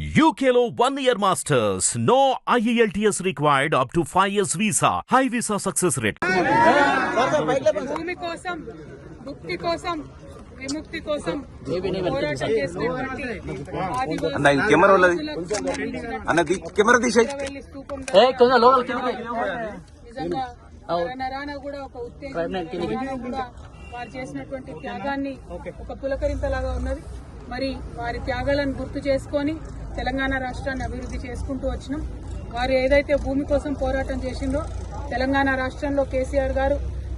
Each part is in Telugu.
UKLO 1 year masters. No IELTS required up to 5 years visa. High visa success rate. భూమి కోసం ముక్తి కోసం విముక్తి కోసం పోరాటం చేసినటువంటి నిజంగా నరానా కూడా ఒక ఉత్తేజం కూడా వారు చేసినటువంటి త్యాగాన్ని ఒక పులకరింతలాగా ఉన్నది. మరి వారి త్యాగాలను గుర్తు చేసుకొని తెలంగాణ రాష్ట్రాన్ని అభివృద్ధి చేసుకుంటూ వచ్చినాం. వారు ఏదైతే భూమి కోసం పోరాటం చేసిందో తెలంగాణ రాష్ట్రంలో కేసీఆర్ గారు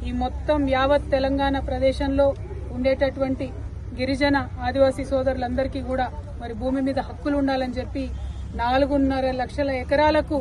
ఈ మొత్తం యావత్ తెలంగాణ ప్రదేశంలో ఉండేటటువంటి గిరిజన ఆదివాసీ సోదరులందరికీ కూడా మరి భూమి మీద హక్కులు ఉండాలని చెప్పి 4.5 లక్షల ఎకరాలకు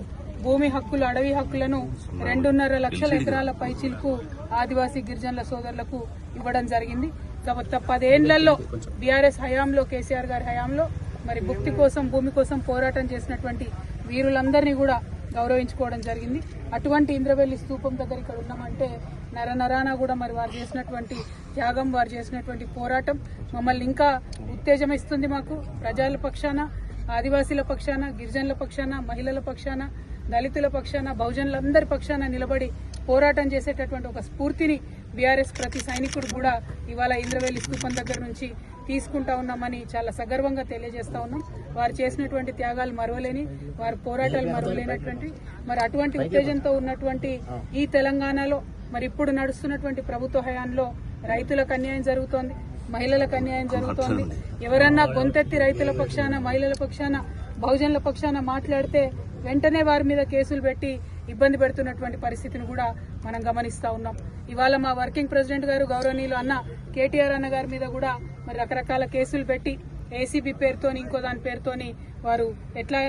భూమి హక్కులు అడవి హక్కులను 2.5 లక్షల ఎకరాల పైచిలకు ఆదివాసీ గిరిజనుల సోదరులకు ఇవ్వడం జరిగింది. గత 10 ఏళ్లలో బీఆర్ఎస్ హయాంలో కేసీఆర్ గారి హయాంలో మరి భుక్తి కోసం భూమి కోసం పోరాటం చేసినటువంటి వీరులందరినీ కూడా గౌరవించుకోవడం జరిగింది. అటువంటి ఇంద్రవెల్లి స్తూపం దగ్గర ఇక్కడ ఉన్నామంటే నరనరాన కూడా మరి వారు చేసినటువంటి త్యాగం, వారు చేసినటువంటి పోరాటం మమ్మల్ని ఇంకా ఉత్తేజమిస్తుంది. మాకు ప్రజల పక్షాన, ఆదివాసీల పక్షాన, గిరిజనుల పక్షాన, మహిళల పక్షాన, దళితుల పక్షాన, బహుజనులందరి పక్షాన నిలబడి పోరాటం చేసేటటువంటి ఒక స్ఫూర్తిని బీఆర్ఎస్ ప్రతి సైనికుడు కూడా ఇవాళ ఇంద్రవెల్లి స్తూపం దగ్గర నుంచి తీసుకుంటా ఉన్నామని చాలా సగర్వంగా తెలియజేస్తా ఉన్నాం. వారు చేసినటువంటి త్యాగాలు మరవలేని, వారి పోరాటాలు మరవలేనటువంటి మరి అటువంటి ఉత్తేజంతో ఉన్నటువంటి ఈ తెలంగాణలో మరి ఇప్పుడు నడుస్తున్నటువంటి ప్రభుత్వ హయాంలో రైతులకు అన్యాయం జరుగుతోంది, మహిళలకు అన్యాయం జరుగుతోంది. ఎవరన్నా గొంతెత్తి రైతుల పక్షాన, మహిళల పక్షాన, బహుజనుల పక్షాన మాట్లాడితే వెంటనే వారి మీద కేసులు పెట్టి ఇబ్బంది పెడుతున్నటువంటి పరిస్థితిని కూడా మనం గమనిస్తా ఉన్నాం. ఇవాళ మా వర్కింగ్ ప్రెసిడెంట్ గారు గౌరవనీయులు అన్న కేటీఆర్ అన్న గారి మీద కూడా మరి రకరకాల కేసులు పెట్టి ఏసీబీ పేరుతోని ఇంకో దాని పేరుతోని వారు ఎట్లా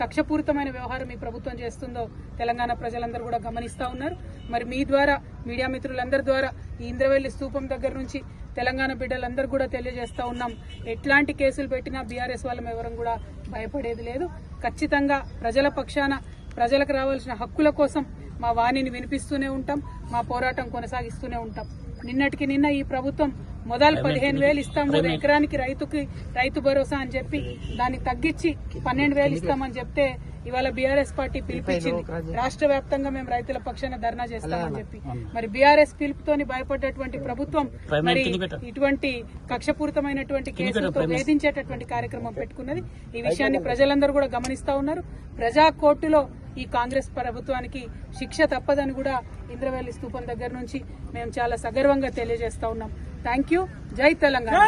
కక్షపూరితమైన వ్యవహారం ఈ ప్రభుత్వం చేస్తుందో తెలంగాణ ప్రజలందరూ కూడా గమనిస్తా ఉన్నారు. మరి మీ ద్వారా, మీడియా మిత్రులందరి ద్వారా ఈ ఇంద్రవెల్లి స్తూపం దగ్గర నుంచి తెలంగాణ బిడ్డలందరూ కూడా తెలియజేస్తా ఉన్నాం. ఎట్లాంటి కేసులు పెట్టినా బీఆర్ఎస్ వాళ్ళం ఎవరం కూడా భయపడేది లేదు. ఖచ్చితంగా ప్రజల పక్షాన, ప్రజలకు రావాల్సిన హక్కుల కోసం మా వాణిని వినిపిస్తూనే ఉంటాం, మా పోరాటం కొనసాగిస్తూనే ఉంటాం. నిన్నటికి నిన్న ఈ ప్రభుత్వం మొదలు 15,000 ఇస్తాం కదా ఎకరానికి రైతు భరోసా అని చెప్పి దాన్ని తగ్గించి 12,000 ఇస్తామని చెప్తే ఇవాళ బీఆర్ఎస్ పార్టీ పిలిపించింది. రాష్ట్ర వ్యాప్తంగా మేము రైతుల పక్షాన ధర్నా చేస్తామని చెప్పి మరి బీఆర్ఎస్ పిలుపుతోని భయపడ్డటువంటి ప్రభుత్వం మరి ఇటువంటి కక్షపూరితమైనటువంటి కేసులతో వేధించేటటువంటి కార్యక్రమం పెట్టుకున్నది. ఈ విషయాన్ని ప్రజలందరూ కూడా గమనిస్తా ఉన్నారు. ప్రజా కోర్టులో ఈ కాంగ్రెస్ ప్రభుత్వానికి శిక్ష తప్పదని కూడా ఇంద్రవెల్లి స్తూపం దగ్గర నుంచి మేము చాలా సగర్వంగా తెలియజేస్తా ఉన్నాం. Thank you. జై తెలంగాణ.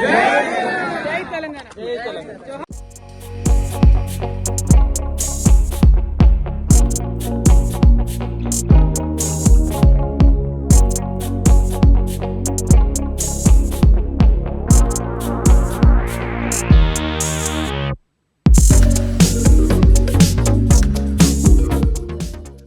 జై తెలంగాణ.